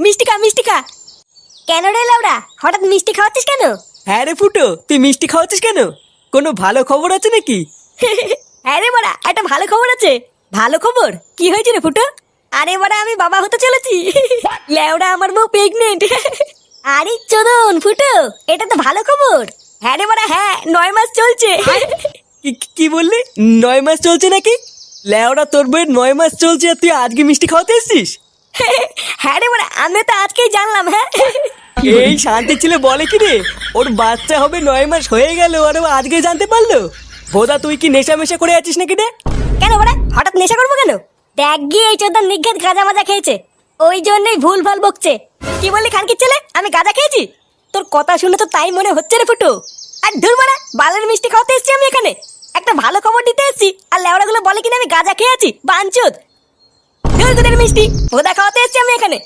মিষ্টি খা মিষ্টি খা। কেন রে লাউড়া, হঠাৎ মিষ্টি খাওয়াচ্ছিস কেন? হ্যাঁ রে ফুটো, তুই মিষ্টি খাওয়াচ্ছিস কেন? কোনো ভালো খবর আছে নাকি? হ্যাঁ রে বড়া, একটা ভালো খবর আছে। ভালো খবর? কি হয়েছে রে ফুটো? আরে বড়া, আমি বাবা হতে চলেছি। লেওড়া, আমার বউ প্রেগনেন্ট। আরে চোদন ফুটো, এটা তো ভালো খবর। হ্যাঁ রে বড়া, হ্যাঁ, 9 মাস চলছে। কি বললি? 9 মাস চলছে নাকি? লেওড়া, তোর বইয়ের 9 মাস চলছে আর তুই আজকে মিষ্টি খাওয়াতে এসছিস? হ্যাঁ রে বড়া, আমি তো আজকেই জানলাম। হ্যাঁ, এই শান্তি ছেলে বলে কি রে, ওর বাচ্চা হবে 9 মাস হয়ে গেল আর ও আজকে জানতে পারলো? বোধা তুই কি নেশা মেশা করে আছিস নাকি রে? কেন বড়া, হঠাৎ নেশা করবো কেন? দেখ গিয়ে এই চোদন নিঘাত গাঁজা মাজা খেয়েছে, ওই জন্যই ভুল ভাল বকছে। কি বললি খানকির ছেলে, আমি গাঁজা খেয়েছি? তোর কথা শুনে তো তাই মনে হচ্ছে রে ফুটো। আর ধুর মারা, বালের মিষ্টি খাওয়াতে এসেছি আমি এখানে। একটা ভালো খবর দিতে এসেছি আর লেওড়াগুলো বলে কিনা আমি গাঁজা খেয়েছি। বাঞ্চুদ, ধুর তোদের মিষ্টি ভোদা খাওয়াতে এসেছি আমি এখানে।